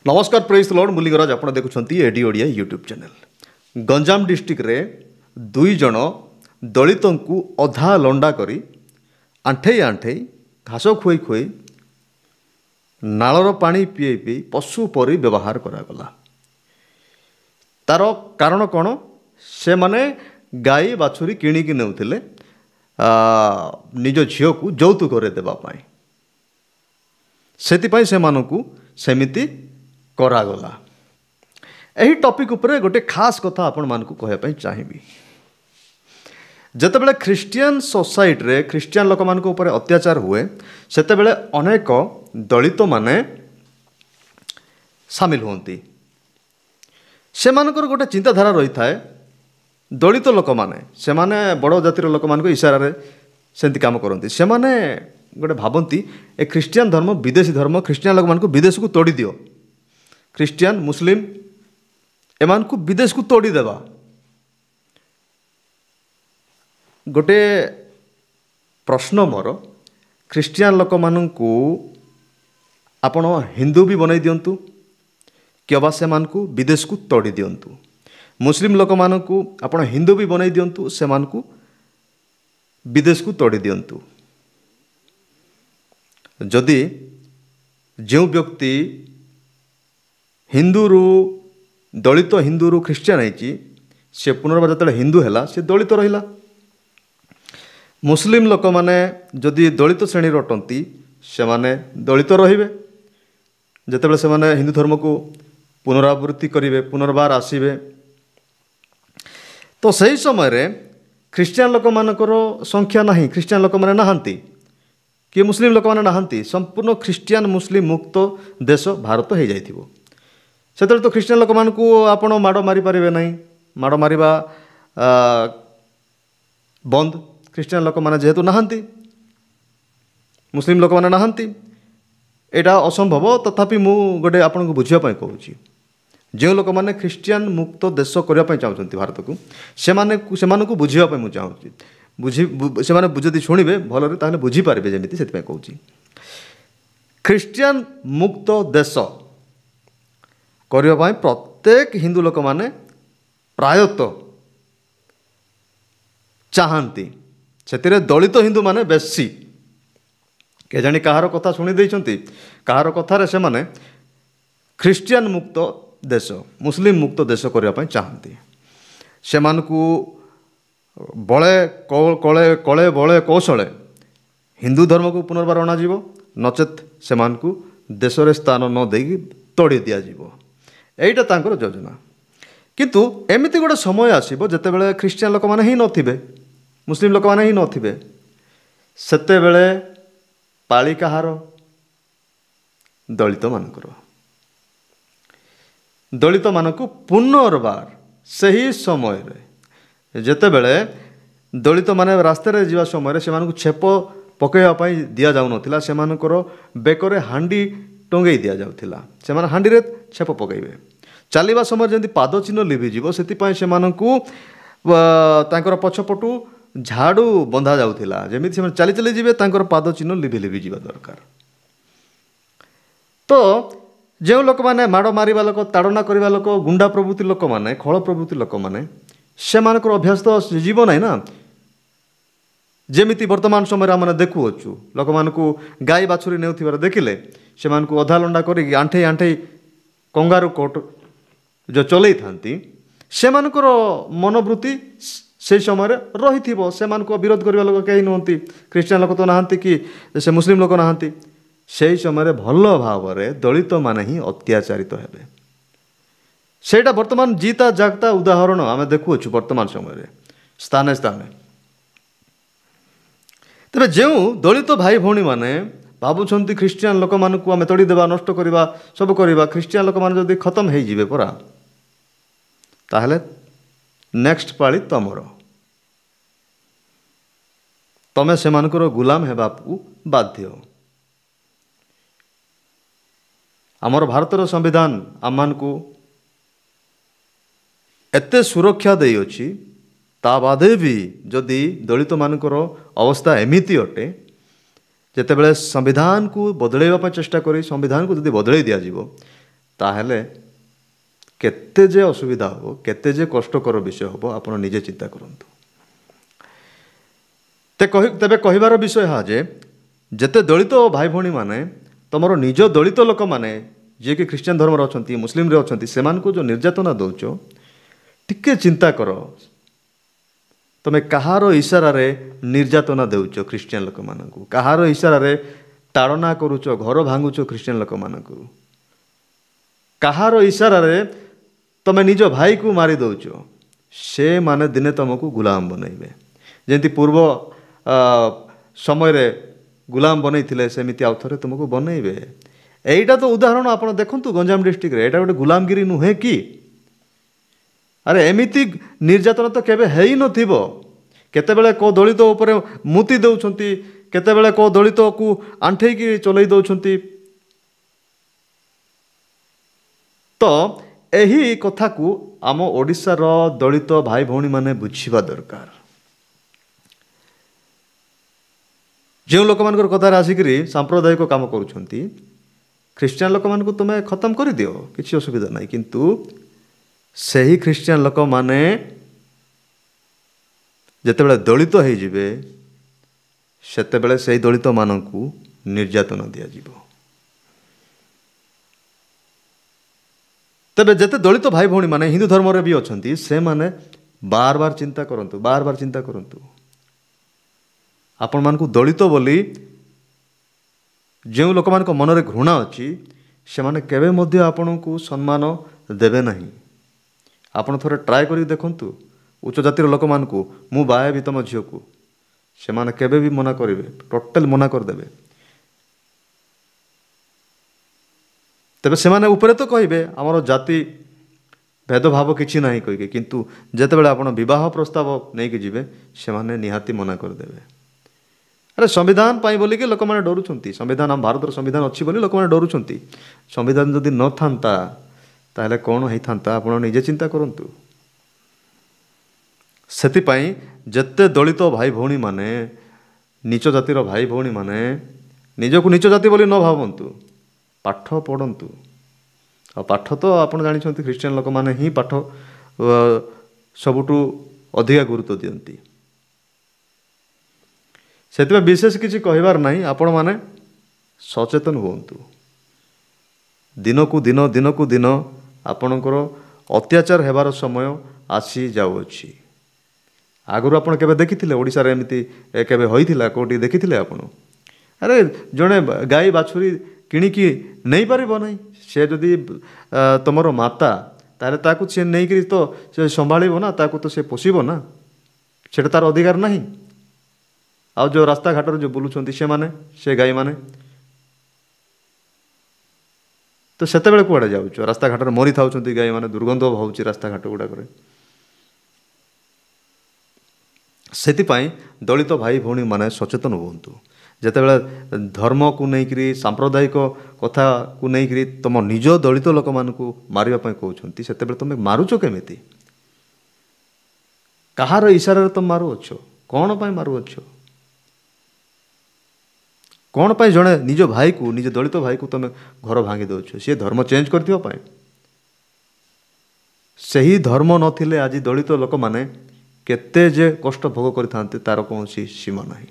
नमस्कार praise Lord मुरलीगराज आप देखुं एडी Odia YouTube channel. Ganjam district रे दुई जन दलित को अधा लंडा करी आंठे आंठे घास खुई खुई नालर पानी पीई पी पशु परी व्यवहार करागला। तार कारण कौन से माने गाई बाछुरी किणिकी नेउथिले निज झील को यौतुक देवाई से सेमिति करागला। यही टॉपिक उपरे गोटे खास कथा आपण मानकु कहया चाहिए। जेतेबेले ख्रिस्टियन सोसाइटी रे ख्रिस्टियन लोक मानक ऊपर अत्याचार हुए सेतेबेले अनेक दलित माने सामिल होती। से मानकर गोटे चिंताधारा रही थाए दलित लोक माने से माने बड़ जातिर लोक मान इशारा रे सेंती काम करती। से माने गोटे भाबंती ए ख्रिस्टियन धर्म विदेशी धर्म ख्रिस्टियन लोक मान विदेश को तोड़ी दियो। ख्रिस्टियन मुस्लिम एमान को विदेश को तोड़ी देवा। गोटे प्रश्न मोर ख्रिस्टियन लोक मानू आपण हिंदू भी बनई दिंतु कि अबा से मानकु विदेश को तोड़ी दिंतु। मुस्लिम लोक मानू आपण हिंदू भी बनई दिंतु से मानकु विदेश को तोड़ी दिंतु। जदि जो व्यक्ति हिंदू दलित हिंदू ख्रिस्टियन है से पुनर्बार जो हिंदू है से दलित रहा। मुस्लिम लोक माने जदि दलित श्रेणी अटंती से माने दलित रहिबे। जेतेबेले से माने हिंदू धर्म को पुनरावृत्ति करिवे पुनर्बार आसीबे तो सही समय रे ख्रिस्टियन लोक मानकर संख्या नहीं। ख्रिस्टियन लोक माने नहांती कि मुस्लिम लोक माने नहांती। संपूर्ण ख्रिस्टियन मुस्लिम मुक्त देश भारत हो जाइथिबो। सेतरे तो ख्रिस्टियन लोक मानकु आपण माड़ मारी पारिबे नहीं। माड़ मारिबा बंद। ख्रिस्टियन लोक माने जेहेतु नहांती मुस्लिम लोक माने नहांती एटा असंभव। तथापि मु गोटे आपन को बुझिया पय कहूची जो लोक माने ख्रिस्टियन मुक्त देश करिया पय चाहउछंती भारत को से मानकु बुझिया पय मु चाहूची। बुझी से माने जदि शुणिबे भलरे ताने बुझी पारिबे जेमिति सेति पय कहूची। ख्रिस्टियन मुक्त देश करने प्रत्येक हिंदू लोक माने प्रायतः चाहती। से दलित हिंदू माने बेसी के जानी कहार कथा शुणी देइछंती कहार कथार से माने ख्रिस्टियन मुक्त देश मुस्लिम मुक्त देश करने चाहती। से मानकु बले कले कले बले कौशले हिंदू धर्म को पुनर्बार अणाजिव नचेत से मानकु देश रे स्थान न देगी तोड़ी दिया जीवो। एटा तांकर योजना। किंतु एमिति गोटे समय आसीबो जेतेबेले ख्रिस्टियन लोक माने ही नथिबे मुस्लिम लोक माने ही नथिबे सेतेबेले पाळी कहार दलित मानकर। दलित मानकु पुनर्बार सही समय रे जेतेबेले दलित माने रास्ता रे जीवा समय रे से मानकु छेप पकेया पई दिया जाउ नथिला। से मानकर बेकरे हांडी टंगई दिया जाउथिला। से माने हांडी रे छेप पकेइबे। चलवा समय जमी पाद चिन्ह लिभिज से पछपटू झाड़ू बंधा जाउथिला जेमिति से चली चली जिवे तांकर पाद चिन्ह लिभि लिभि जीवा दरकार। तो जो लोक माने माड़ मारिबा लोक ताड़ना करिबा लोक गुंडा प्रवृत्ति लोक माने खल प्रवृत्ति लोक माने से मानकर अभ्यास तो जीव ना ना। जेमिति वर्तमान समय आम देखुअछु लोक मानकु गाई बाछुरी नेउथिबार देखिले से मानकु अधा लंडा करी आंठे आंठे कंगारू कोट जो चलई थांती से मानकर मनोवृत्ति से समय रही थी। से मानको विरोध करने लोक कहीं नुहति। ख्रिस्टियन लोक तो नहांती कि से मुस्लिम लोक नहांती। से समय भल भाव में दलित माने ही अत्याचारित हेबे। सेटा वर्तमान जीता जागता उदाहरण आम देखुअछु वर्तमान समय स्थाने स्थाने। तेरे जो दलित भाई भौणी माने भावुंट ख्रिस्टियन लोक मानकु आम तोड़ी देवा नष्ट करवा सब करवा ख्रिस्टियन लोक माने जदि खत्म हो जिवे परा ताहले नेक्स्ट पाली तमर तमे से मानकर गुलाम हेबाकु बाध्य। आमर भारतर संविधान आम मानकु एते सुरक्षा देई अछि ता बादे भी जदि दलित मानकर अवस्था एमिति अटे जेतेबेले संविधान को बदलैवा चेष्टा करी संविधान को जदि बदलै दिया जीवो ତାହେଲେ କେତେ ଯେ ଅସୁବିଧା ହେବ, କେତେ ଯେ କଷ୍ଟକର ବିଷୟ ହେବ ଆପଣ ନିଜେ ଚିନ୍ତା କରନ୍ତୁ। ତେବେ କହିବାର ବିଷୟ ଏହା ଯେ ଯେତେ ଦଳିତ ଭାଇ ଭଉଣୀମାନେ ତୁମର ନିଜ ଦଳିତ ଲୋକମାନେ ଯିଏକି ଖ୍ରୀଷ୍ଟିଆନ ଧର୍ମରେ ଅଛନ୍ତି, ମୁସଲିମରେ ଅଛନ୍ତି, ସେମାନଙ୍କୁ ଯେଉଁ ନିର୍ଯାତନା ଦେଉଛ, ଟିକେ ଚିନ୍ତା କର ତୁମେ କାହାର ଇସାରାରେ ନିର୍ଯାତନା ଦେଉଛ ଖ୍ରୀଷ୍ଟିଆନ ଲୋକମାନଙ୍କୁ, କାହାର ଇସାରାରେ ତାଡ଼ନା କରୁଛ, ଘର ଭାଙ୍ଗୁଛ ଖ୍ରୀଷ୍ଟିଆନ ଲୋକମାନଙ୍କୁ, କାହାର ଇସାରାରେ ତୁମେ ନିଜ ଭାଇକୁ ମାରି ଦେଉଛ। ସେମାନେ ଦିନେ ତୁମକୁ ଗୁଲାମ ବନେଇବେ। ଯେମିତି ପୂର୍ବ ସମୟରେ ଗୁଲାମ ବନେଇଥିଲେ ସେମିତି ଆଉ ଥରେ ତୁମକୁ ବନେଇବେ। ଏଇଟା ତ ଉଦାହରଣ ଆପଣ ଦେଖନ୍ତୁ ଗଞ୍ଜାମ ଡିଷ୍ଟ୍ରିକ୍ଟରେ, ଏଇଟା ଗୋଟେ ଗୁଲାମଗିରି ନୁହେଁ କି? ଆରେ ଏମିତି ନିର୍ଯାତନା ତ କେବେ ହେଇନଥିବ। କେତେବେଳେ କେଉଁ ଦଳିତ ଉପରେ ମୁତି ଦେଉଛନ୍ତି, କେତେବେଳେ କେଉଁ ଦଳିତକୁ ଆଣ୍ଠେଇକି ଚଲେଇ ଦେଉଛନ୍ତି। ତ ଏହି କଥାକୁ ଆମ ଓଡ଼ିଶାର ଦଳିତ ଭାଇ ଭଉଣୀମାନେ ବୁଝିବା ଦରକାର। ଯେଉଁ ଲୋକମାନଙ୍କର କଥାରେ ଆସିକରି ସାମ୍ପ୍ରଦାୟିକ କାମ କରୁଛନ୍ତି, ଖ୍ରୀଷ୍ଟିଆନ ଲୋକମାନଙ୍କୁ ତୁମେ ଖତମ କରିଦିଅ, କିଛି ଅସୁବିଧା ନାହିଁ। କିନ୍ତୁ ସେହି ଖ୍ରୀଷ୍ଟିଆନ ଲୋକମାନେ ଯେତେବେଳେ ଦଳିତ ହେଇଯିବେ, ସେତେବେଳେ ସେହି ଦଳିତମାନଙ୍କୁ ନିର୍ଯାତନା ଦିଆଯିବ। ତେବେ ଯେତେ ଦଳିତ ଭାଇ ଭଉଣୀମାନେ ହିନ୍ଦୁ ଧର୍ମରେ ବି ଅଛନ୍ତି, ସେମାନେ ବାର ବାର ଚିନ୍ତା କରନ୍ତୁ। ଆପଣମାନଙ୍କୁ ଦଳିତ ବୋଲି ଯେଉଁ ଲୋକମାନଙ୍କ ମନରେ ଘୃଣା ଅଛି, ସେମାନେ କେବେ ମଧ୍ୟ ଆପଣଙ୍କୁ ସମ୍ମାନ ଦେବେ ନାହିଁ। ଆପଣ ଥରେ ଟ୍ରାଏ କରିକି ଦେଖନ୍ତୁ ଉଚ୍ଚ ଜାତିର ଲୋକମାନଙ୍କୁ, ମୁଁ ବାହା ହେବି ତମ ଝିଅକୁ, ସେମାନେ କେବେ ବି ମନା କରିବେ, ଟୋଟାଲି ମନା କରିଦେବେ। ତେବେ ସେମାନେ ଉପରେ ତ କହିବେ ଆମର ଜାତି ଭେଦଭାବ କିଛି ନାହିଁ କହିକି, କିନ୍ତୁ ଯେତେବେଳେ ଆପଣ ବିବାହ ପ୍ରସ୍ତାବ ନେଇକି ଯିବେ, ସେମାନେ ନିହାତି ମନା କରିଦେବେ। ଆରେ ସମ୍ବିଧାନ ପାଇଁ ବୋଲିକି ଲୋକମାନେ ଡରୁଛନ୍ତି। ସମ୍ବିଧାନ, ଆମ ଭାରତର ସମ୍ବିଧାନ ଅଛି ବୋଲି ଲୋକମାନେ ଡରୁଛନ୍ତି। ସମ୍ବିଧାନ ଯଦି ନଥାନ୍ତା ତାହେଲେ କ'ଣ ହେଇଥାନ୍ତା ଆପଣ ନିଜେ ଚିନ୍ତା କରନ୍ତୁ। ସେଥିପାଇଁ ଯେତେ ଦଳିତ ଭାଇ ଭଉଣୀମାନେ, ନିଚ ଜାତିର ଭାଇ ଭଉଣୀମାନେ ନିଜକୁ ନିଚ ଜାତି ବୋଲି ନ ଭାବନ୍ତୁ, ପାଠ ପଢ଼ନ୍ତୁ। ଆଉ ପାଠ ତ ଆପଣ ଜାଣିଛନ୍ତି ଖ୍ରୀଷ୍ଟିଆନ ଲୋକମାନେ ହିଁ ପାଠ ସବୁଠୁ ଅଧିକା ଗୁରୁତ୍ୱ ଦିଅନ୍ତି। ସେଥିପାଇଁ ବିଶେଷ କିଛି କହିବାର ନାହିଁ। ଆପଣମାନେ ସଚେତନ ହୁଅନ୍ତୁ। ଦିନକୁ ଦିନ ଆପଣଙ୍କର ଅତ୍ୟାଚାର ହେବାର ସମୟ ଆସିଯାଉଅଛି। ଆଗରୁ ଆପଣ କେବେ ଦେଖିଥିଲେ ଓଡ଼ିଶାରେ ଏମିତି କେବେ ହୋଇଥିଲା? କେଉଁଠି ଦେଖିଥିଲେ ଆପଣ? ଆରେ ଜଣେ ଗାଈ ବାଛୁରୀ କିଣିକି ନେଇପାରିବ ନାହିଁ। ସେ ଯଦି ତୁମର ମାତା, ତାହେଲେ ତାକୁ ସେ ନେଇକରି ତ ସେ ସମ୍ଭାଳିବ ନା, ତାକୁ ତ ସେ ପୋଷିବ ନା, ସେଟା ତାର ଅଧିକାର ନାହିଁ। ଆଉ ଯେଉଁ ରାସ୍ତାଘାଟରେ ଯେଉଁ ବୁଲୁଛନ୍ତି ସେମାନେ, ସେ ଗାଈମାନେ, ତ ସେତେବେଳେ କୁଆଡ଼େ ଯାଉଛ? ରାସ୍ତାଘାଟରେ ମରିଥାଉଛନ୍ତି ଗାଈମାନେ, ଦୁର୍ଗନ୍ଧ ହେଉଛି ରାସ୍ତାଘାଟ ଗୁଡ଼ାକରେ। ସେଥିପାଇଁ ଦଳିତ ଭାଇ ଭଉଣୀମାନେ ସଚେତନ ହୁଅନ୍ତୁ। ଯେତେବେଳେ ଧର୍ମକୁ ନେଇକରି, ସାମ୍ପ୍ରଦାୟିକ କଥାକୁ ନେଇକରି ତୁମ ନିଜ ଦଳିତ ଲୋକମାନଙ୍କୁ ମାରିବା ପାଇଁ କହୁଛନ୍ତି, ସେତେବେଳେ ତୁମେ ମାରୁଛ କେମିତି? କାହାର ଇସାରାରେ ତୁମେ ମାରୁଅଛ? କ'ଣ ପାଇଁ ମାରୁଅଛ? କ'ଣ ପାଇଁ ଜଣେ ନିଜ ଭାଇକୁ, ନିଜ ଦଳିତ ଭାଇକୁ ତୁମେ ଘର ଭାଙ୍ଗି ଦେଉଛ? ସିଏ ଧର୍ମ ଚେଞ୍ଜ କରିଥିବା ପାଇଁ। ସେହି ଧର୍ମ ନଥିଲେ ଆଜି ଦଳିତ ଲୋକମାନେ କେତେ ଯେ କଷ୍ଟ ଭୋଗ କରିଥାନ୍ତେ, ତାର କୌଣସି ସୀମା ନାହିଁ।